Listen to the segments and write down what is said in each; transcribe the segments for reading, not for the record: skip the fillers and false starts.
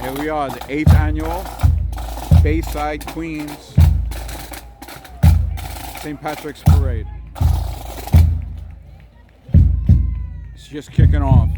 Alright, here we are, the 8th annual Bayside, Queens St. Patrick's Parade. It's just kicking off.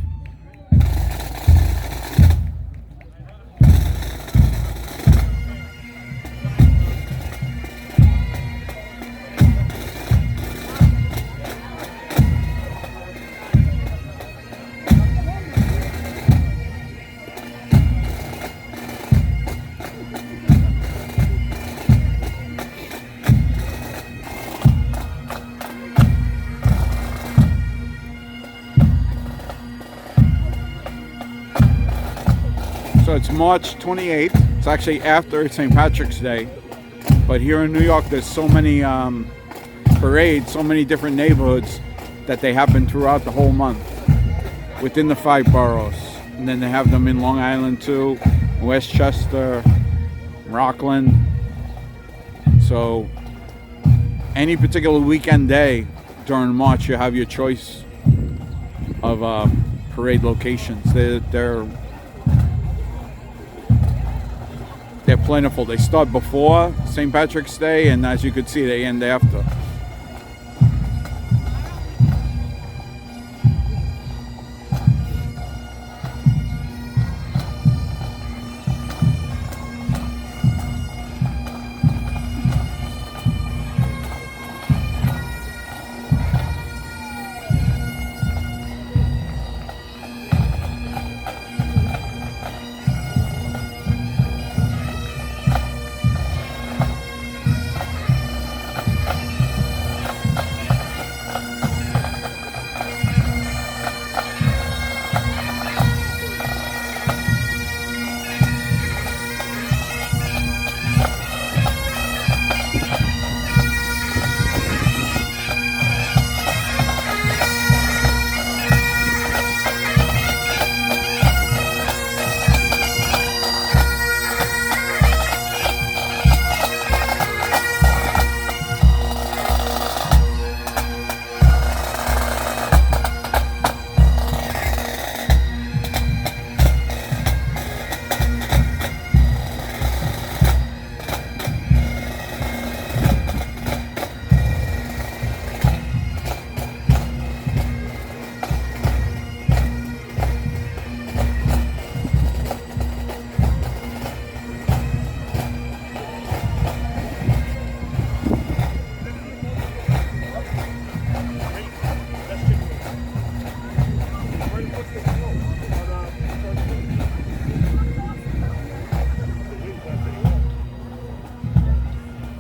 So it's March 28th. It's actually after St. Patrick's Day. But here in New York, there's so many parades, so many different neighborhoods that they happen throughout the whole month within the 5 boroughs. And then they have them in Long Island too, Westchester, Rockland. So any particular weekend day during March, you have your choice of parade locations. They're plentiful. They start before St. Patrick's Day, and as you can see, they end after.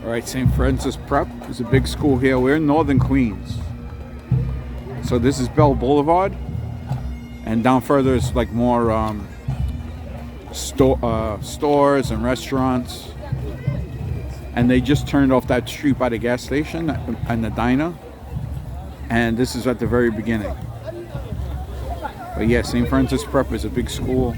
Alright, St. Francis Prep is a big school here. We're in northern Queens. So this is Bell Blvd. And down further is like more stores and restaurants. And they just turned off that street by the gas station and the diner. And this is at the very beginning. But yeah, St. Francis Prep is a big school.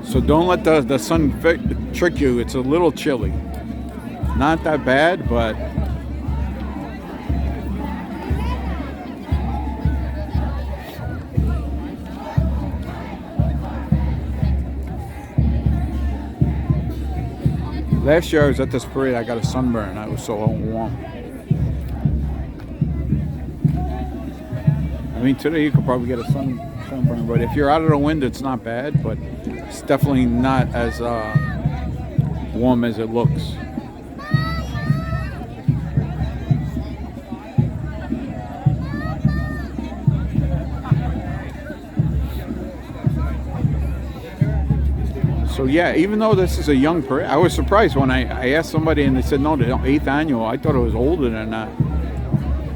So don't let the sun trick you. It's a little chilly. Not that bad, but last year I was at this parade, I got a sunburn. I was so warm. I mean, today you could probably get a sunburn, but if you're out of the wind, it's not bad, but it's definitely not as warm as it looks. So yeah, even though this is a young parade, I was surprised when I asked somebody and they said no, the 8th annual. I thought it was older than that.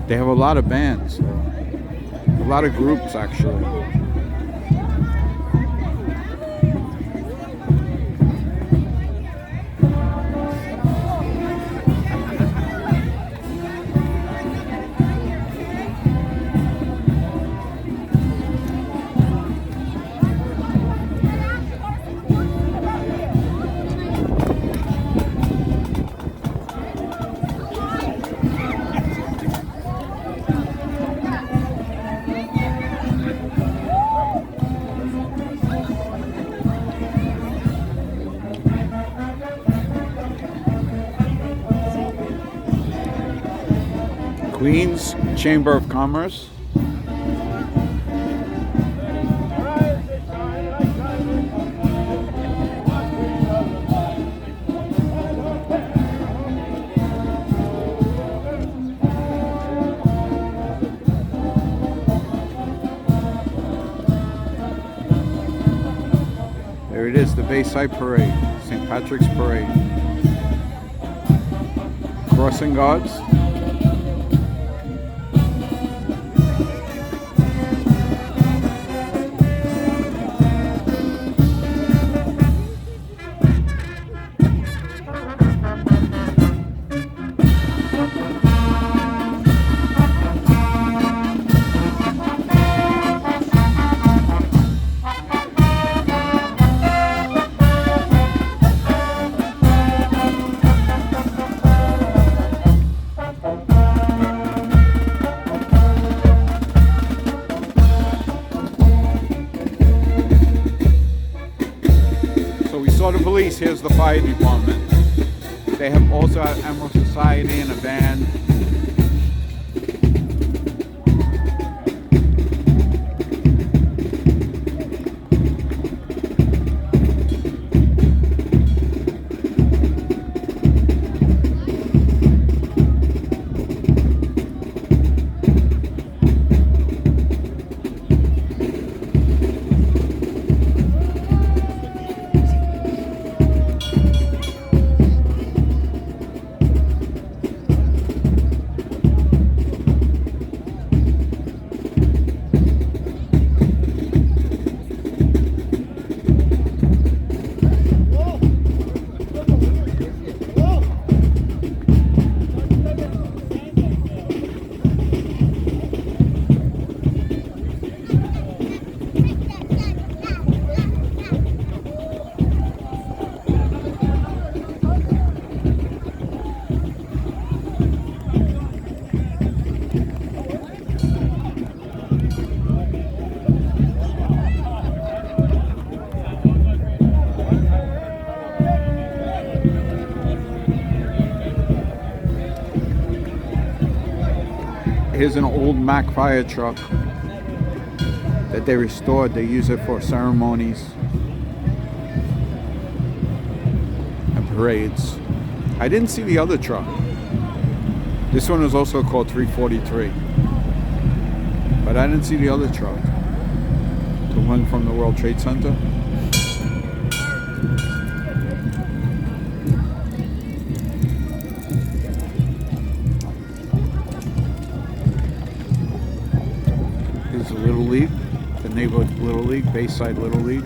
They have a lot of bands, a lot of groups actually. Queens Chamber of Commerce. There it is, the Bayside Parade, St. Patrick's Parade. Crossing guards. The police, here's the fire department. They have also Emerald Society and a band. Here's an old Mack fire truck that they restored. They use it for ceremonies and parades. I didn't see the other truck. This one is also called 343. But I didn't see the other truck. The one from the World Trade Center. Here's the Little League, the neighborhood Little League, Bayside Little League.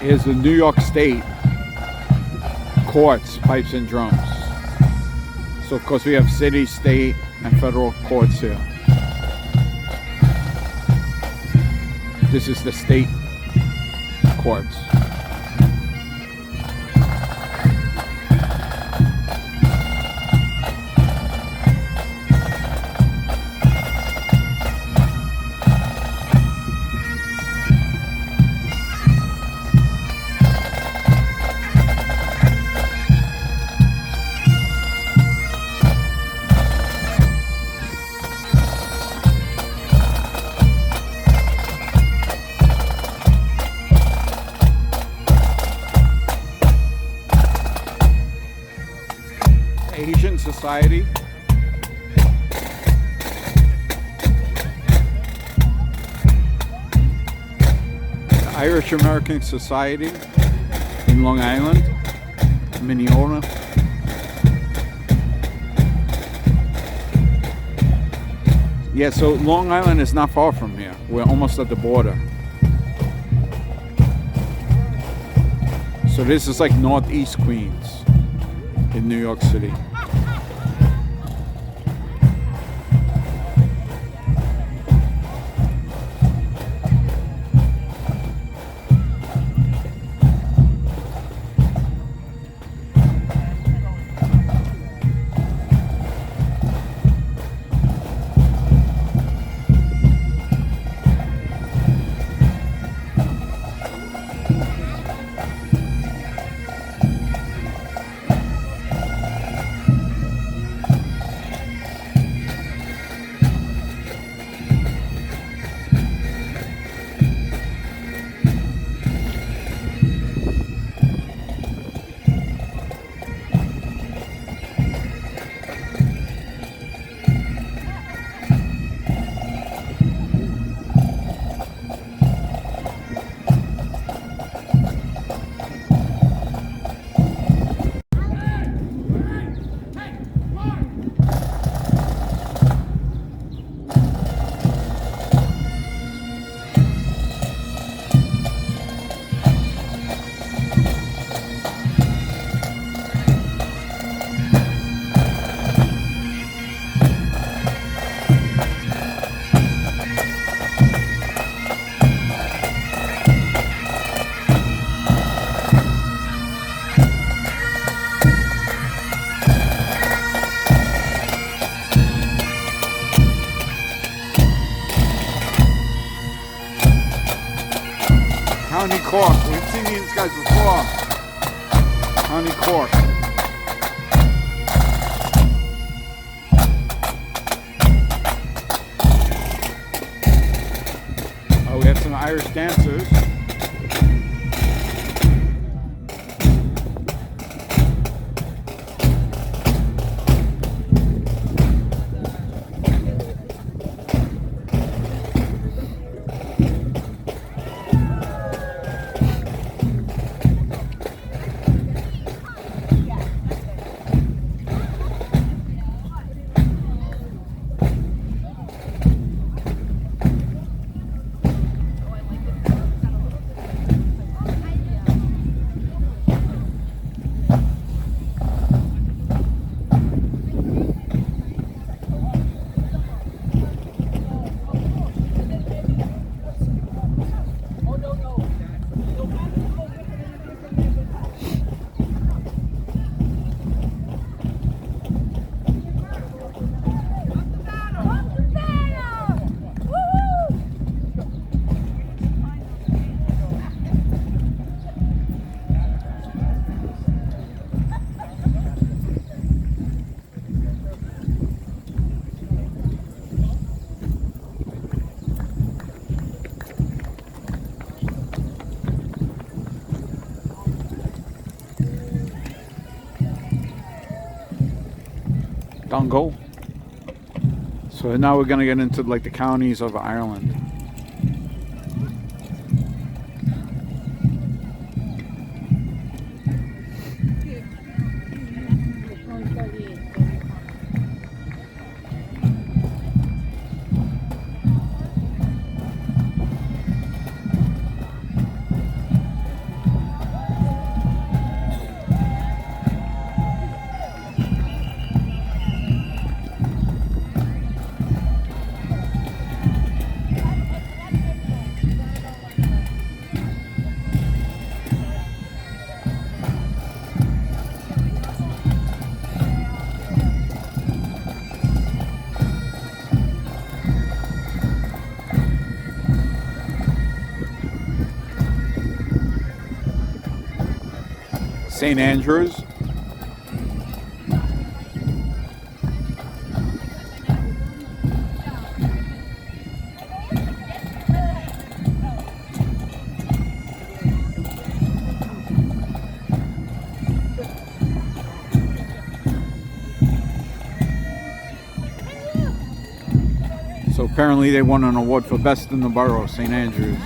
Is the New York State courts, pipes and drums. So of course we have city, state, and federal courts here. This is the state courts. Asian Society. The Irish American Society in Long Island, Minneota. Yeah, so Long Island is not far from here. We're almost at the border. So this is like Northeast Queens in New York City. County Cork. We've seen these guys before. County Cork. Oh, we have some Irish dancers. Donegal. So now we're gonna get into like the counties of Ireland. St. Andrews. So apparently they won an award for best in the borough, St. Andrews.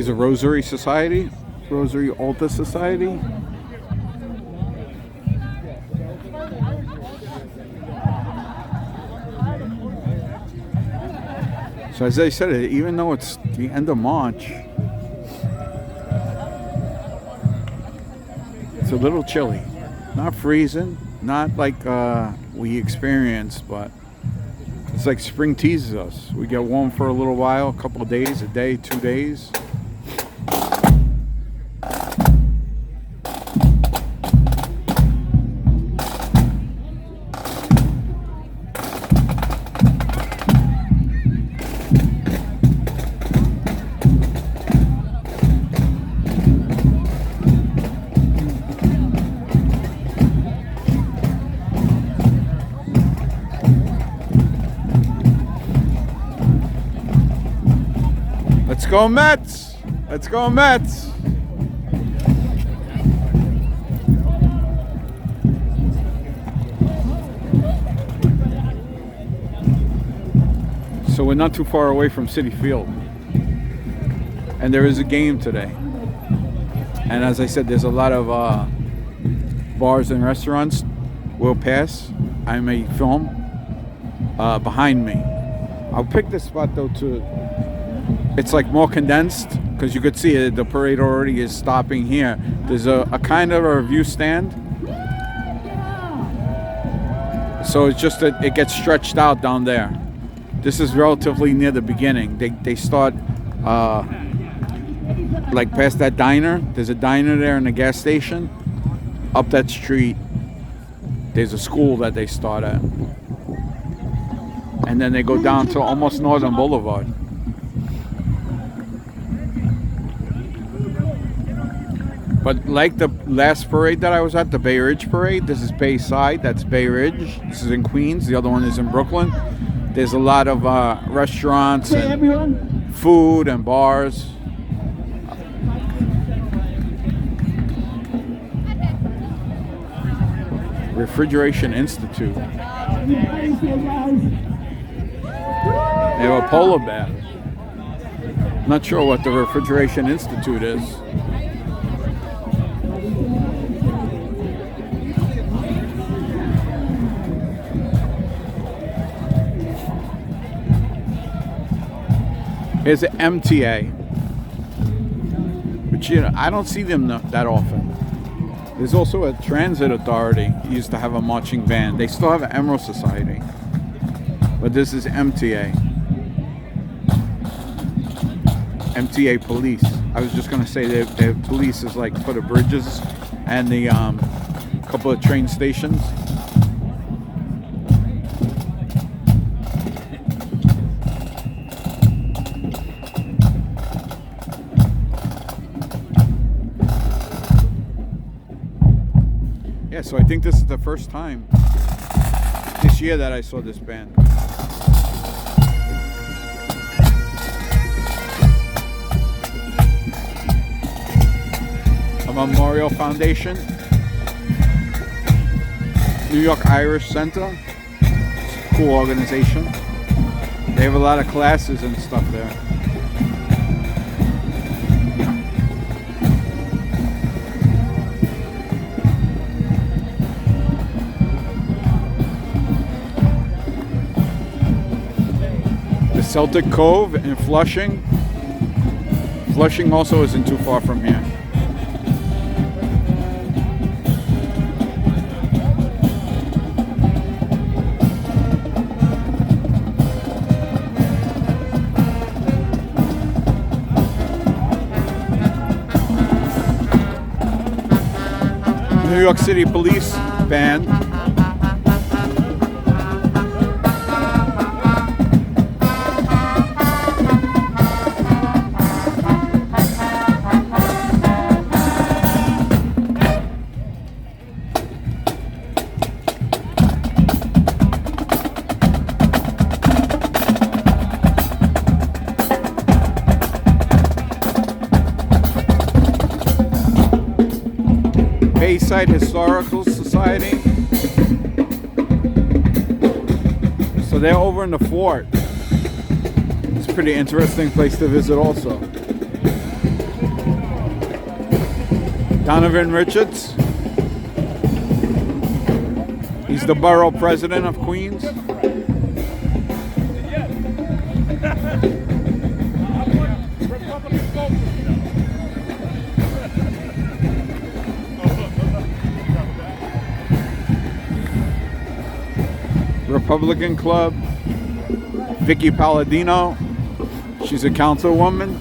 Here's a Rosary Society, Rosary Altar Society. So as I said, even though it's the end of March, it's a little chilly. Not freezing, not like we experienced, but it's like spring teases us. We get warm for a little while, a couple of days, a day, 2 days. Let's go Mets! Let's go Mets! So we're not too far away from Citi Field. And there is a game today. And as I said, there's a lot of bars and restaurants. We'll pass. I may film behind me. I'll pick this spot though to... It's like more condensed because you could see it, the parade already is stopping here. There's a kind of a review stand. So it's just that it gets stretched out down there. This is relatively near the beginning. They start like past that diner. There's a diner there and a gas station. Up that street, there's a school that they start at. And then they go down to almost Northern Boulevard. But like the last parade that I was at, the Bay Ridge parade, this is Bayside, that's Bay Ridge. This is in Queens, the other one is in Brooklyn. There's a lot of restaurants and food and bars. Refrigeration Institute. They have a polar bear. Not sure what the Refrigeration Institute is. Here's an MTA, which I don't see them that often. There's also a transit authority. Used to have a marching band. They still have an Emerald Society, but this is MTA. MTA police. I was just gonna say their police is like for the bridges and the couple of train stations. Yeah, so I think this is the first time this year that I saw this band. A Memorial Foundation, New York Irish Center, it's a cool organization. They have a lot of classes and stuff there. Celtic Cove in Flushing. Flushing also isn't too far from here. New York City Police Band. Bayside Historical Society. So they're over in the fort. It's a pretty interesting place to visit also. Donovan Richards. He's the borough president of Queens. Republican Club. Vicky Palladino. She's a councilwoman.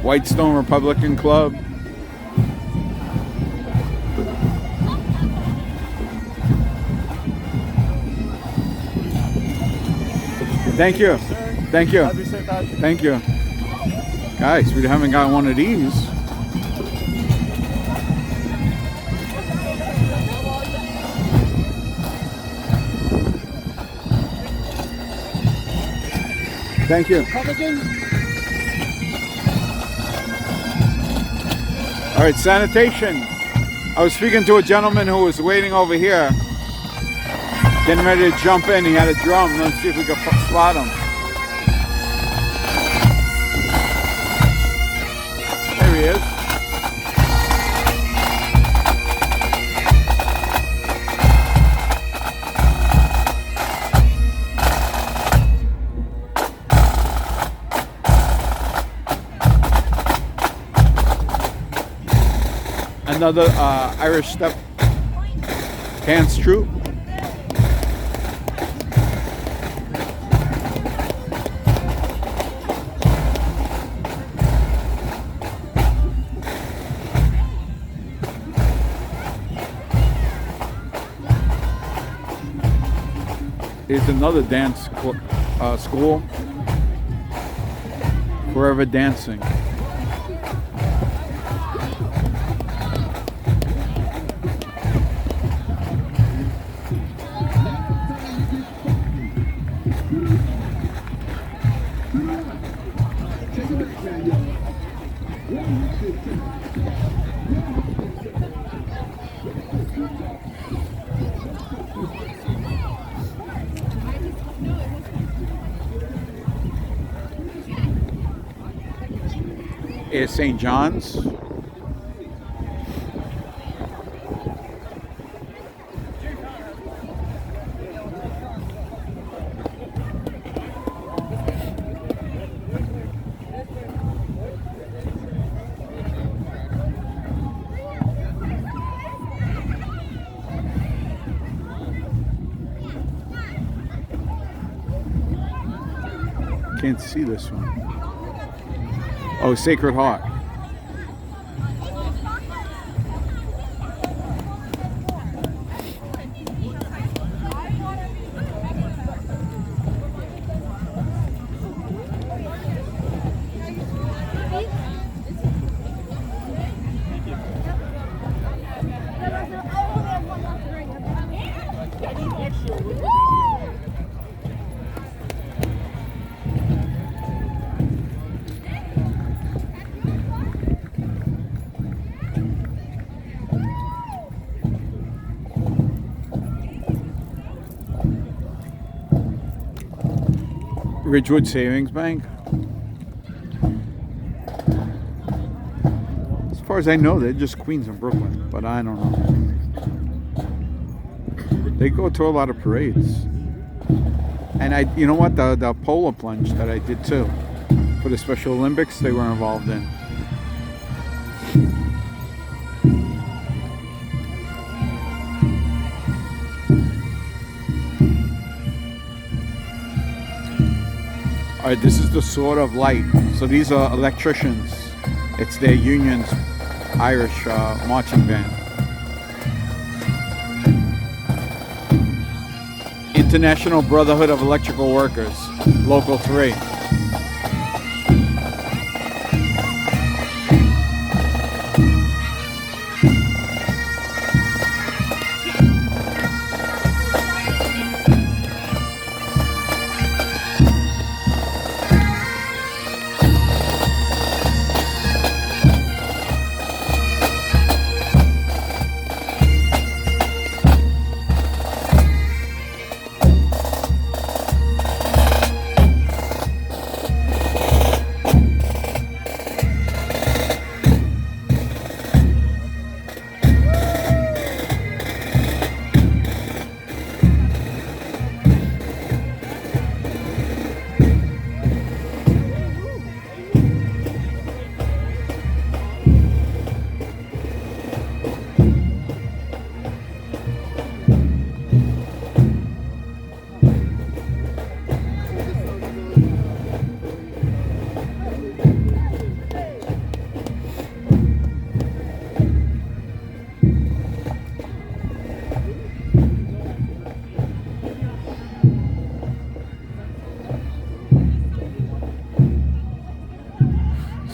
Whitestone Republican Club. Thank you. Thank you. Thank you. Guys, we haven't got one of these. Thank you. All right, sanitation. I was speaking to a gentleman who was waiting over here, getting ready to jump in. He had a drum. Let's see if we can spot him. There he is. Another Irish step dance troupe. Here's another dance school, Forever Dancing. Is St. John's. Can't see this one. Oh, Sacred Heart. Ridgewood Savings Bank. As far as I know, they're just Queens and Brooklyn, but I don't know. They go to a lot of parades. And you know what, the polar plunge that I did too, for the Special Olympics, they were involved in. All right, this is the Sword of Light. So these are electricians. It's their union's Irish marching band. International Brotherhood of Electrical Workers, Local 3.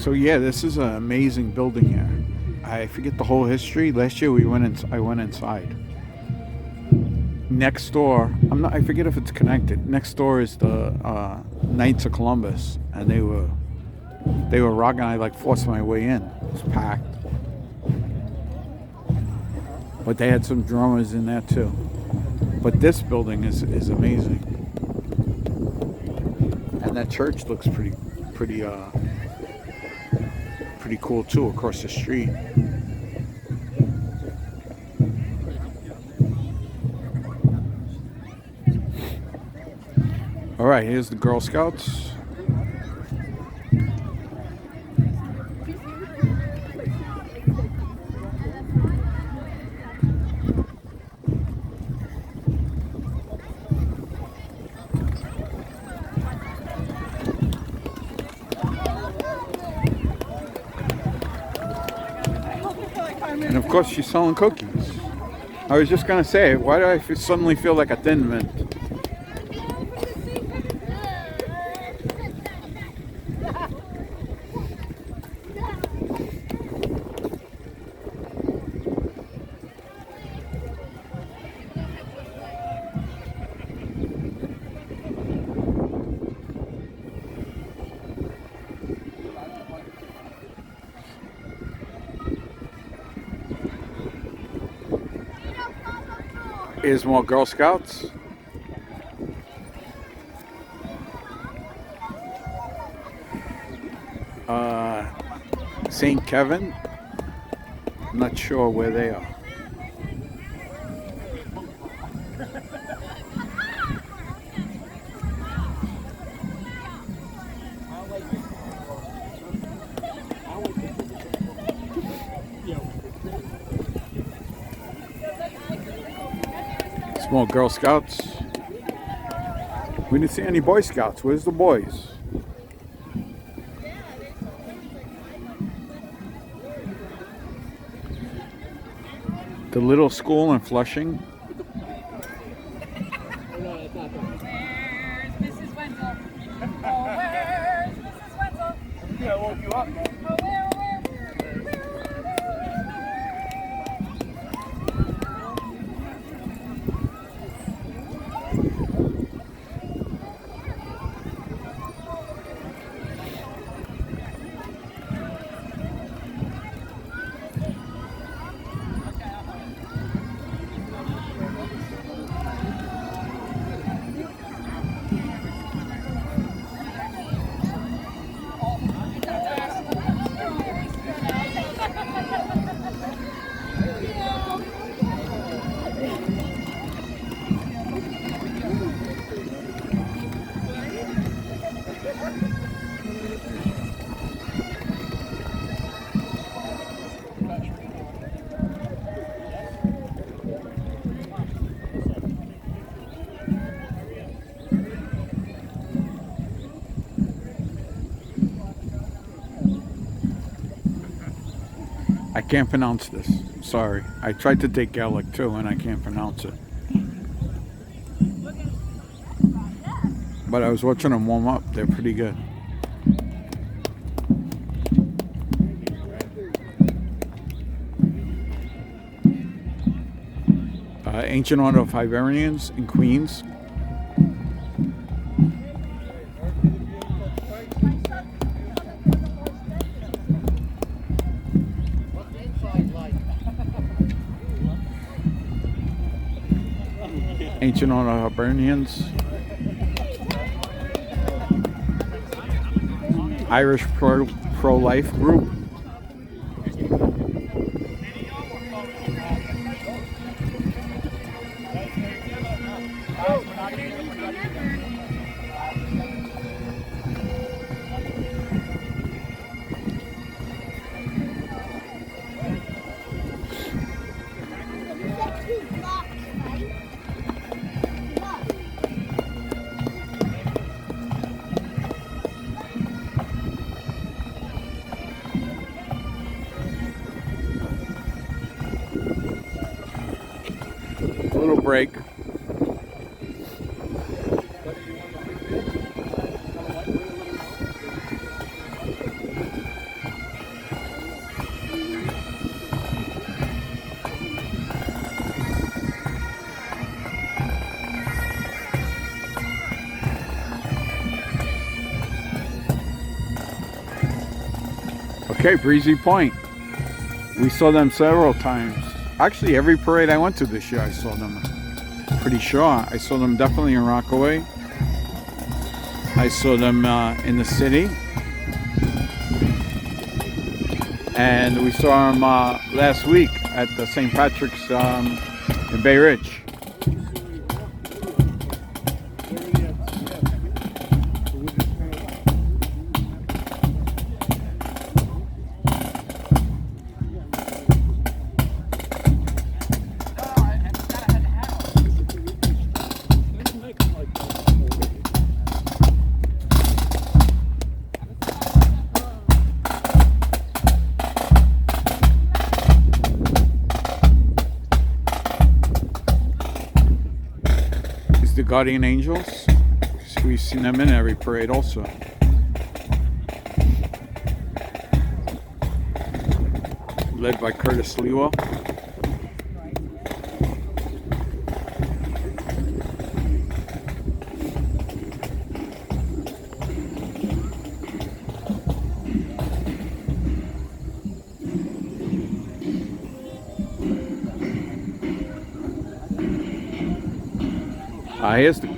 So yeah, this is an amazing building here. I forget the whole history. Last year I went inside. Next door, I forget if it's connected. Next door is the Knights of Columbus, and they were rocking. I like forced my way in. It was packed, but they had some drummers in there too. But this building is amazing, and that church looks pretty cool too, across the street. All right, here's the Girl Scouts. And of course, she's selling cookies. I was just gonna say, why do I suddenly feel like a Thin Mint? Here's more Girl Scouts. St. Kevin. I'm not sure where they are. Small Girl Scouts. We didn't see any Boy Scouts. Where's the boys? The little school in Flushing. Where's Mrs. Wenzel? Oh, where's Mrs. Wenzel? Yeah, I woke you up. Oh, where? I can't pronounce this. Sorry. I tried to take Gaelic too, and I can't pronounce it. But I was watching them warm up. They're pretty good. Ancient Order of Hibernians in Queens. Ancient Order of Hibernians. Irish pro-life group. Little break. Okay, Breezy Point. We saw them several times. Actually, every parade I went to this year, I saw them. Pretty sure. I saw them definitely in Rockaway. I saw them in the city. And we saw them last week at the St. Patrick's in Bay Ridge. The Guardian Angels. We've seen them in every parade also. Led by Curtis Lewa.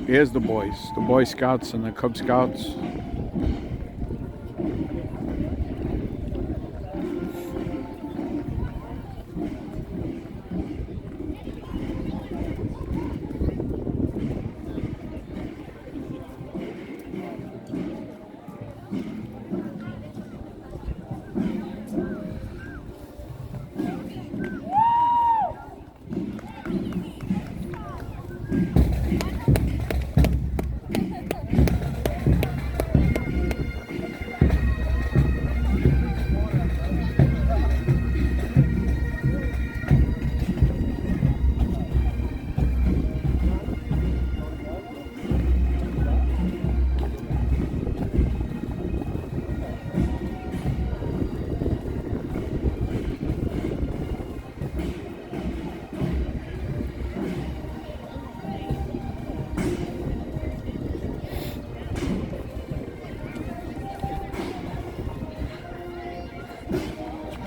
Here's the boys, the Boy Scouts and the Cub Scouts.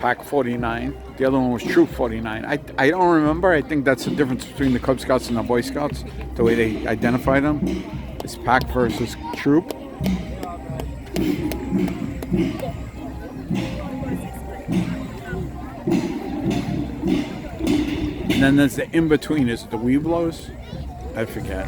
Pack 49. The other one was Troop 49. I don't remember. I think that's the difference between the Cub Scouts and the Boy Scouts, the way they identify them. It's Pack versus Troop. And then there's the in-between. Is it the Weeblos? I forget.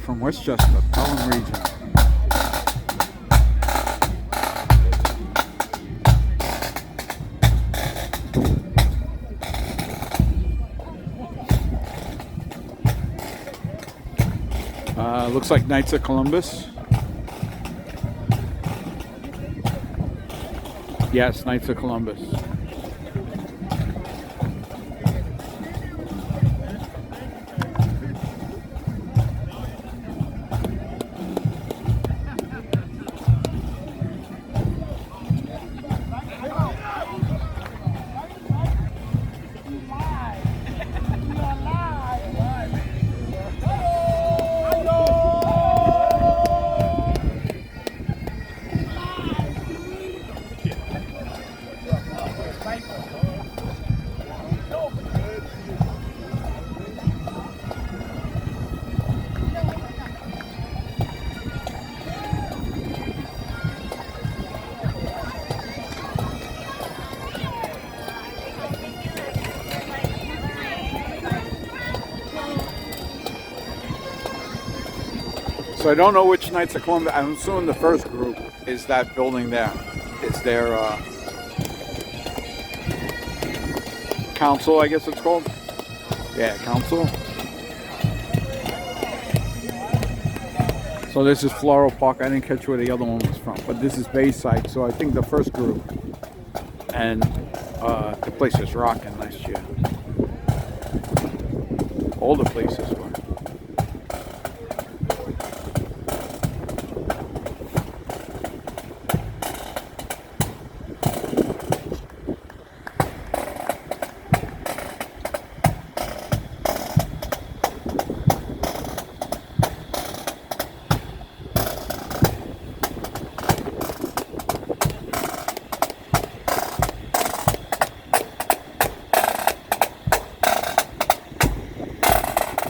From Westchester, Pelham region. Looks like Knights of Columbus. Yes, Knights of Columbus. So I don't know which Knights of Columbus. I'm assuming the first group is that building there. It's their council, I guess it's called. Yeah, council. So this is Floral Park. I didn't catch where the other one was from, but this is Bayside. So I think the first group. And the place was rocking last year. All the places were.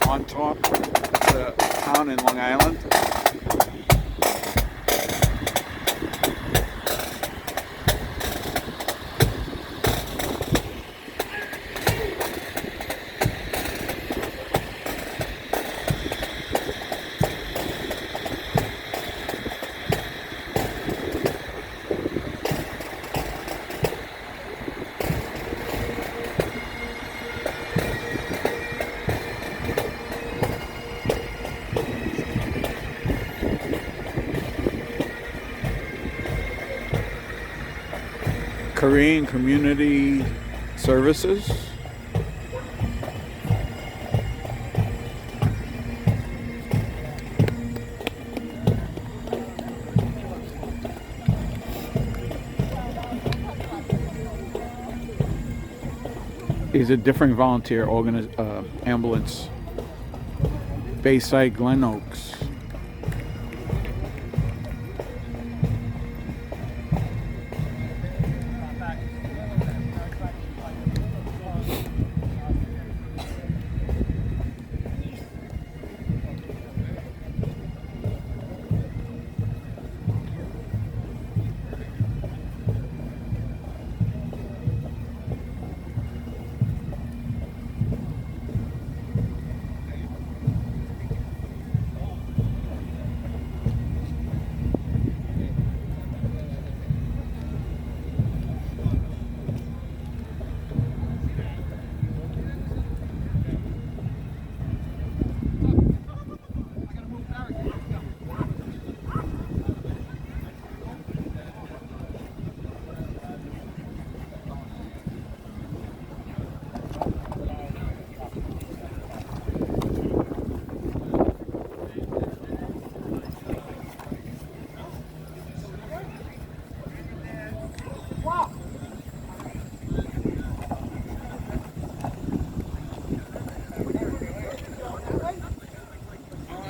On top, the town in Long Island. Korean Community Services. Is a different volunteer ambulance. Bayside, Glen Oaks.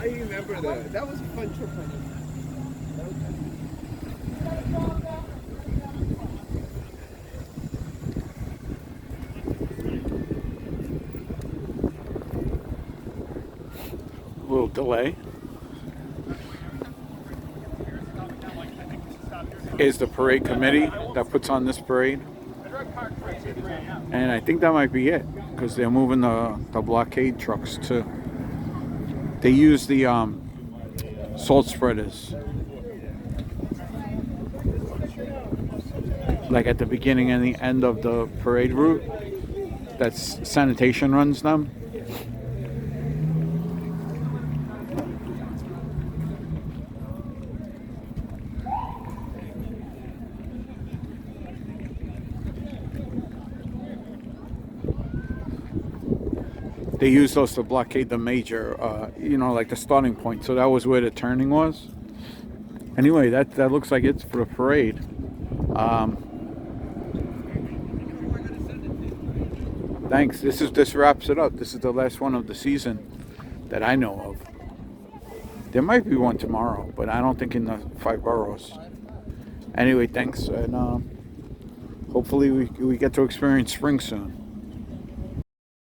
I remember that. That was a fun trip. A little delay. Is the parade committee that puts on this parade. And I think that might be it, because they're moving the blockade trucks too. They use the salt spreaders, like at the beginning and the end of the parade route. That's sanitation runs them. they used those to blockade the major, like the starting point. So that was where the turning was. Anyway, that looks like it's for the parade. Thanks. This wraps it up. This is the last one of the season that I know of. There might be one tomorrow, but I don't think in the 5 boroughs. Anyway, thanks, and hopefully we get to experience spring soon.